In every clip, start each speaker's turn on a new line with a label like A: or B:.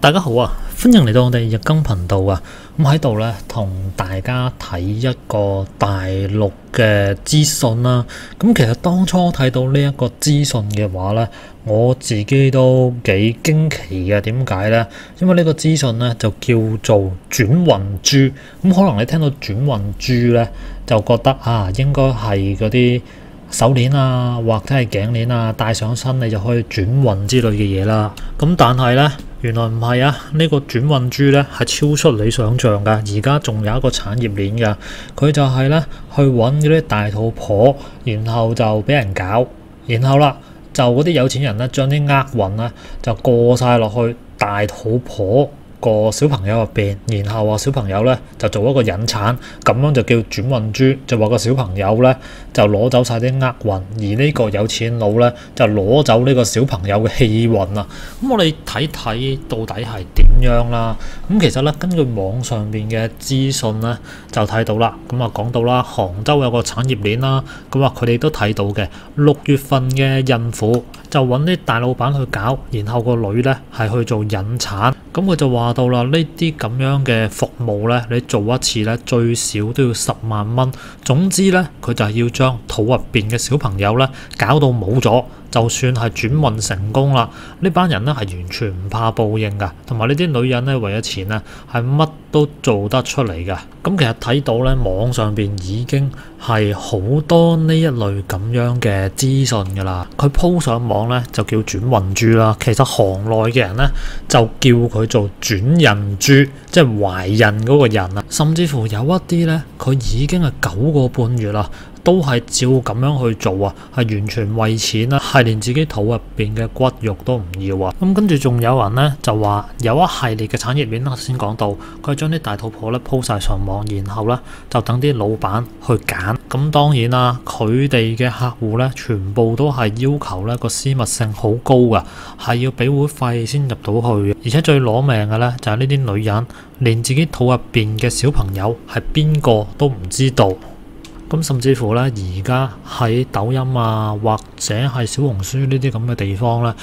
A: 大家好啊，歡迎嚟到我哋日更頻道啊。咁喺度咧，同大家睇一個大陸嘅資訊啦。咁其實當初睇到呢一個資訊嘅話咧，我自己都幾驚奇嘅。點解咧？因為呢個資訊咧就叫做轉運珠。咁可能你聽到轉運珠咧，就覺得應該係嗰啲手鏈啊，或者係頸鏈啊，戴上身你就可以轉運之類嘅嘢啦。咁但係咧，原來唔係啊！呢個轉運珠咧係超出你想象噶。而家仲有一個產業鏈噶，佢就係咧去揾嗰啲大肚婆，然後就俾人搞，然後啦就嗰啲有錢人咧將啲厄運咧就過晒落去大肚婆個小朋友入邊，然後話小朋友咧就做一個引產，咁樣就叫轉運珠，就話個小朋友咧就攞走晒啲厄運，而呢個有錢佬咧就攞走呢個小朋友嘅氣運啊！咁我哋睇睇到底係點樣啦？咁其實咧根據網上邊嘅資訊咧就睇到啦，咁啊講到啦，杭州有個產業鏈啦，咁啊佢哋都睇到嘅6月份嘅孕婦就揾啲大老闆去搞，然後個女咧係去做引產，咁佢就話到啦，呢啲咁樣嘅服務咧，你做一次咧最少都要10萬蚊。總之咧，佢就係要將肚入邊嘅小朋友咧搞到冇咗，就算係轉運成功啦，呢班人咧係完全唔怕報應噶，同埋呢啲女人咧為咗錢咧係乜都做得出嚟噶。咁其實睇到咧網上邊已經係好多呢一類咁樣嘅資訊噶啦，佢鋪上網咧就叫轉運珠啦，其實行內嘅人咧就叫佢做轉孕珠，即係懷孕嗰個人啊，甚至乎有一啲咧佢已經係9個半月啦，都係照咁樣去做啊，係完全為錢啦，係連自己肚入邊嘅骨肉都唔要啊。咁跟住仲有人咧就話有一系列嘅產業鏈，頭先講到佢將啲大肚婆咧鋪晒上網，然後咧就等啲老闆去揀。咁當然啦，佢哋嘅客戶咧全部都係要求咧個私密性好高噶，係要俾會費先入到去，而且最攞命嘅咧就係呢啲女人連自己肚入邊嘅小朋友係邊個都唔知道。咁甚至乎咧，而家喺抖音啊，或者係小紅書呢啲咁嘅地方咧，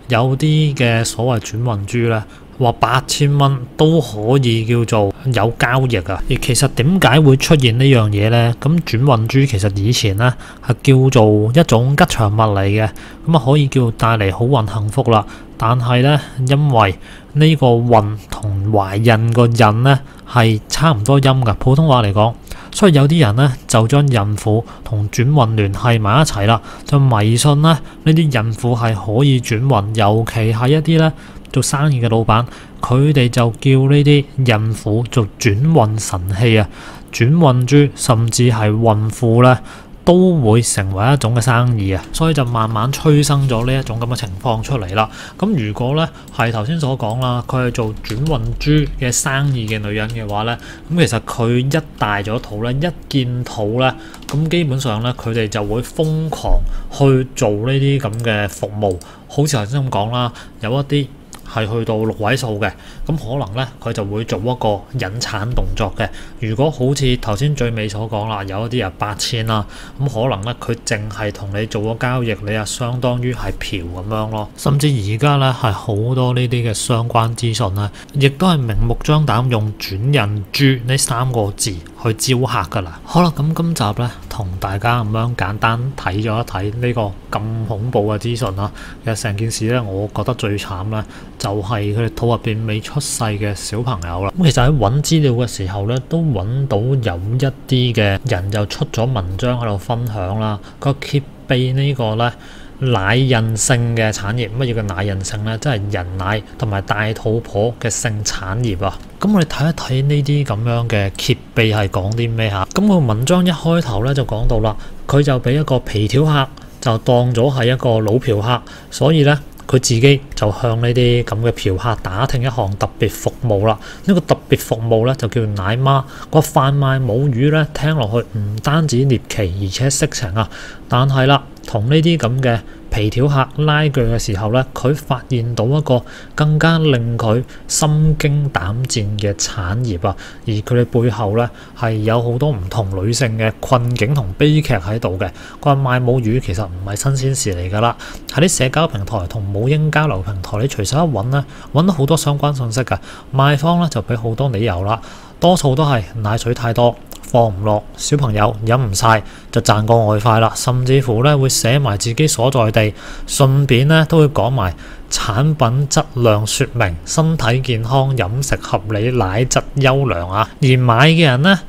A: 有啲嘅所謂轉運珠咧，話8000蚊都可以叫做有交易啊！而其實點解會出現呢樣嘢咧？咁轉運珠其實以前咧係叫做一種吉祥物嚟嘅，咁啊可以叫帶嚟好運幸福啦。但係咧，因為呢個運同懷孕個孕咧係差唔多音㗎，普通話嚟講。所以有啲人咧就將孕婦同轉運聯繫埋一齊啦，就迷信咧呢啲孕婦係可以轉運，尤其係一啲咧做生意嘅老闆，佢哋就叫呢啲孕婦做轉運神器啊，轉運珠甚至係孕婦咧都會成為一種嘅生意啊，所以就慢慢催生咗呢一種咁嘅情況出嚟啦。咁如果咧係頭先所講啦，佢係做轉運珠嘅生意嘅女人嘅話咧，咁其實佢一大咗肚咧，一見肚咧，咁基本上咧佢哋就會瘋狂去做呢啲咁嘅服務，好似頭先咁講啦，有一啲係去到6位數嘅，咁可能咧佢就會做一個引產動作嘅。如果好似頭先最尾所講啦，有一啲8000啦，咁可能咧佢淨係同你做個交易，你啊相當於係嫖咁樣咯。甚至而家咧係好多呢啲嘅相關資訊咧，亦都係明目張膽用轉孕珠呢3個字去招客噶啦。好啦，咁今集咧同大家咁樣簡單睇咗一睇呢個咁恐怖嘅資訊啦。其實成件事咧，我覺得最慘咧就係佢哋肚入邊未出世嘅小朋友啦。咁其實喺揾資料嘅時候咧，都揾到有一啲嘅人就出咗文章喺度分享啦。個揭秘呢個咧奶孕性嘅產業，乜嘢叫奶孕性咧？即係人奶同埋大肚婆嘅性產業啊。咁我哋睇一睇呢啲咁樣嘅揭秘係講啲咩嚇？咁個文章一開頭咧就講到啦，佢就俾一個皮條客就當咗係一個老嫖客，所以咧佢自己就向呢啲咁嘅嫖客打聽一項特別服務啦。呢個特別服務咧就叫奶媽。個販賣母乳咧聽落去唔單止獵奇，而且色情啊。但係啦，同呢啲咁嘅皮條客拉鋸嘅時候咧，佢發現到一個更加令佢心驚膽戰嘅產業啊，而佢哋背後咧係有好多唔同女性嘅困境同悲劇喺度嘅。佢話賣母乳其實唔係新鮮事嚟㗎啦，喺啲社交平台同母嬰交流平台，你隨手一揾咧，揾到好多相關信息㗎。賣方咧就俾好多理由啦，多數都係奶水太多，放唔落，小朋友飲唔晒，就賺個外快啦，甚至乎咧會寫埋自己所在地，順便咧都會講埋產品質量說明、身體健康、飲食合理、奶質優良啊。而買嘅人呢，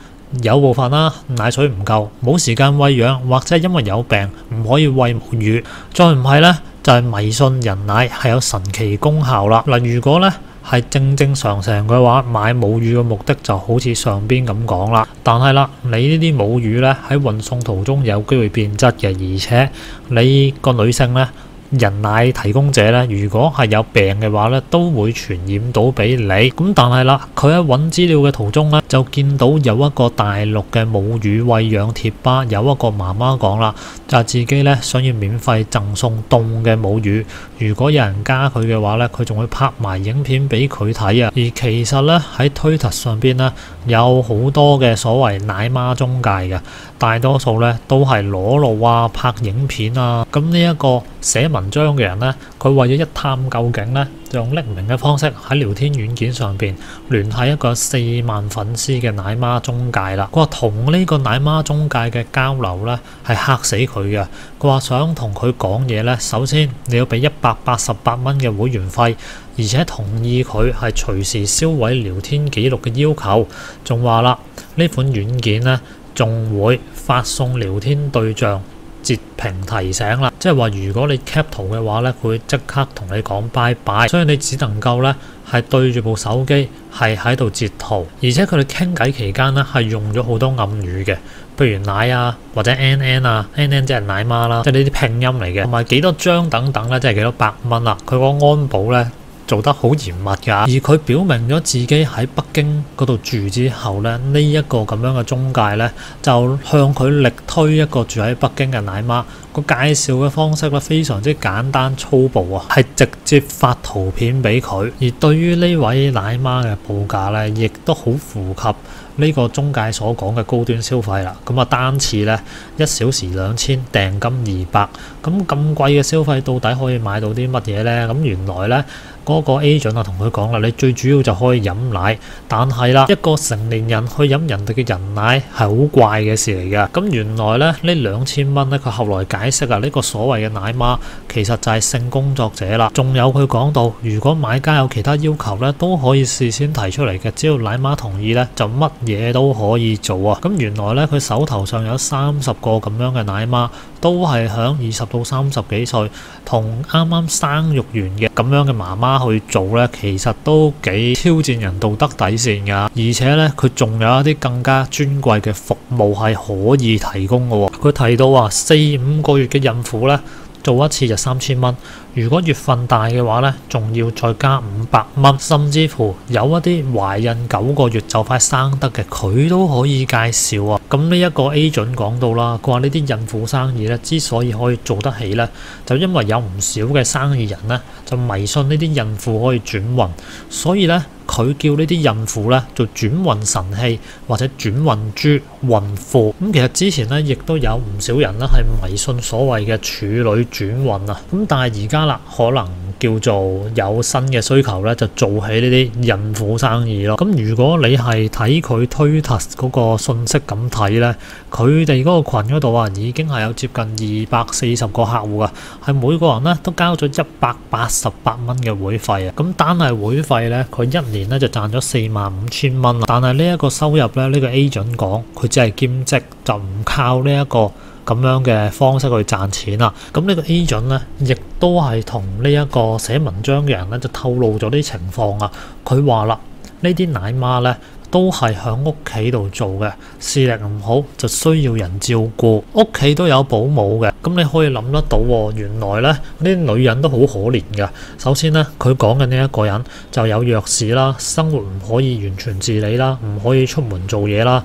A: 有部分啦，奶水唔夠，冇時間餵養，或者係因為有病唔可以餵母乳，再唔係咧就係迷信人奶係有神奇功效啦。嗱，如果咧係正常嘅話，買母乳嘅目的就好似上邊咁講啦。但係啦，你呢啲母乳咧喺運送途中有機會變質嘅，而且你個女性咧，人奶提供者咧，如果係有病嘅話咧，都會傳染到俾你。咁但係啦，佢喺揾資料嘅途中咧，就見到有一個大陸嘅母乳餵養貼吧，有一個媽媽講啦，就係自己咧想要免費贈送凍嘅母乳，如果有人加佢嘅話咧，佢仲會拍埋影片俾佢睇啊。而其實咧喺推特上邊咧，有好多嘅所謂奶媽中介嘅，大多數咧都係裸露啊、拍影片啊。咁呢一個寫文章嘅人呢，佢為咗一探究竟呢，就用匿名嘅方式喺聊天軟件上邊聯繫一個4萬粉絲嘅奶媽中介啦。佢話同呢個奶媽中介嘅交流呢，係嚇死佢嘅。佢話想同佢講嘢呢，首先你要俾188蚊嘅會員費，而且同意佢係隨時銷毀聊天記錄嘅要求。仲話啦，呢款軟件呢，仲會發送聊天對象截屏提醒啦，即係話如果你 cap 圖嘅話咧，佢會即刻同你講拜拜，所以你只能夠咧係對住部手機係喺度截圖，而且佢哋傾偈期間咧係用咗好多暗語嘅，譬如奶啊或者 NN 啊 ，NN 即係奶媽啦，即係呢啲拼音嚟嘅，同埋幾多張等等咧，即係幾多百蚊啦，佢個安保咧做得好嚴密㗎，而佢表明咗自己喺北京嗰度住之後咧，呢一個咁樣嘅中介咧就向佢力推一個住喺北京嘅奶媽。個介紹嘅方式咧非常之簡單粗暴啊，係直接發圖片俾佢。而對於呢位奶媽嘅報價咧，亦都好符合呢個中介所講嘅高端消費啦。咁啊單次咧1小時2000，訂金200。咁貴嘅消費到底可以買到啲乜嘢咧？咁原來咧嗰個 agent 啊同佢講啦，你最主要就可以飲奶，但係啦一個成年人去飲人哋嘅人奶係好怪嘅事嚟嘅。咁原來咧呢2000蚊咧，佢後來解釋啊，呢個所謂嘅奶媽其實就係性工作者啦。仲有佢講到，如果買家有其他要求咧，都可以事先提出嚟嘅，只要奶媽同意咧，就乜嘢都可以做啊。咁原來咧佢手頭上有30個咁樣嘅奶媽，都係響20到30幾歲，同啱啱生育完嘅咁樣嘅媽媽去做咧，其實都幾挑戰人道德底線㗎。而且咧佢仲有一啲更加尊貴嘅服務係可以提供嘅。佢提到話4-5個月嘅孕婦咧做一次就3000蚊，如果月份大嘅話咧，仲要再加500蚊，甚至乎有一啲懷孕9個月就快生得嘅，佢都可以介紹啊。咁呢一個 agent 講到啦，佢話呢啲孕婦生意咧之所以可以做得起咧，就因為有唔少嘅生意人咧就迷信呢啲孕婦可以轉運，所以咧佢叫呢啲孕婦咧做轉運神器或者轉運豬、孕婦。咁其實之前咧亦都有唔少人咧係迷信所謂嘅處女轉運啊。咁但係而家啦，可能叫做有新嘅需求咧，就做起呢啲孕婦生意咯。咁如果你係睇佢推特嗰個信息咁睇咧，佢哋嗰個群嗰度啊，已經係有接近240個客戶啊，係每個人咧都交咗188蚊嘅會費啊。咁單係會費咧，佢一年咧就賺咗45000蚊啦。但係呢一個收入咧，呢個 agent 講佢只係兼職，就唔靠呢一個咁樣嘅方式去賺錢啦。咁呢個 agent 咧，亦都係同呢一個寫文章嘅人咧，就透露咗啲情況啊。佢話啦，呢啲奶媽咧都係喺屋企度做嘅，視力唔好就需要人照顧，屋企都有保姆嘅。咁你可以諗得到喎，原來咧呢啲女人都好可憐㗎。首先咧，佢講嘅呢一個人就有弱視啦，生活唔可以完全自理啦，唔可以出門做嘢啦。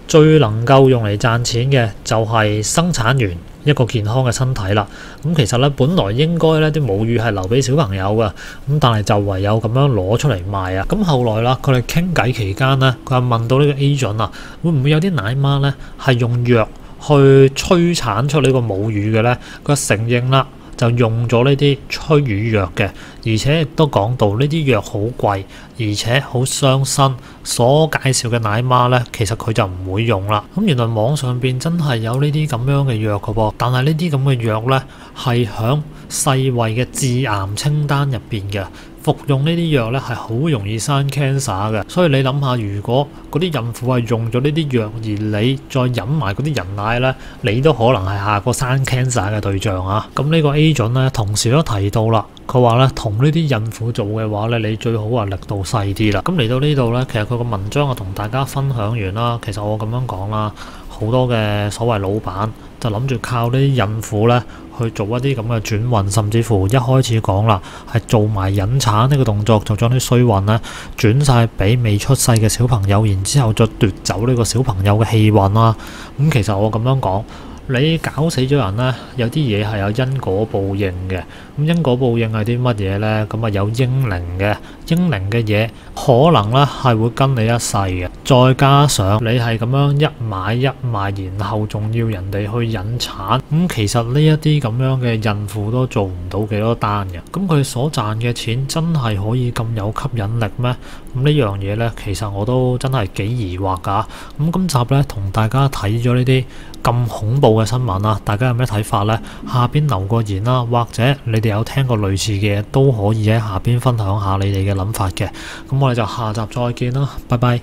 A: 最能夠用嚟賺錢嘅就係生產員，一個健康嘅身體啦。咁其實咧，本來應該咧啲母乳係留俾小朋友嘅，咁但係就唯有咁樣攞出嚟賣啊。咁後來啦，佢哋傾偈期間咧，佢問到呢個 agent 啊，會唔會有啲奶媽咧係用藥去催產出呢個母乳嘅咧？佢承認啦，就用咗呢啲催乳藥嘅，而且亦都講到呢啲藥好貴，而且好傷身。所介紹嘅奶媽咧，其實佢就唔會用啦。咁原來網上邊真係有呢啲咁樣嘅藥嘅噃，但係呢啲咁嘅藥咧係響世衛嘅致癌清單入邊嘅。服用呢啲藥咧係好容易生 cancer 嘅，所以你諗下，如果嗰啲孕婦係用咗呢啲藥，而你再飲埋嗰啲人奶咧，你都可能係下個生 cancer 嘅對象啊！咁呢個 agent 咧，同時都提到啦，佢話咧同呢啲孕婦做嘅話咧，你最好話力度細啲啦。咁嚟到呢度咧，其實佢個文章啊同大家分享完啦。其實我咁樣講啦，好多嘅所謂老闆就諗住靠呢啲孕婦咧去做一啲咁嘅轉運，甚至乎一開始講啦，係做埋引產呢個動作，就將啲衰運咧轉晒俾未出世嘅小朋友，然之後再奪走呢個小朋友嘅氣運啦。咁其實我咁樣講，你搞死咗人咧，有啲嘢係有因果報應嘅。咁因果報應係啲乜嘢咧？咁啊有嬰靈嘅，嬰靈嘅嘢可能咧係會跟你一世嘅。再加上你係咁樣一買一賣，然後仲要人哋去引產，咁其實呢一啲咁樣嘅孕婦都做唔到幾多單嘅。咁佢所賺嘅錢真係可以咁有吸引力咩？咁呢樣嘢咧，其實我都真係幾疑惑㗎。咁今集咧同大家睇咗呢啲咁恐怖嘅新聞啊，大家有咩睇法呢？下邊留個言啦，或者你哋有聽過類似嘅都可以喺下邊分享下你哋嘅諗法嘅。咁我哋就下集再見啦，拜拜。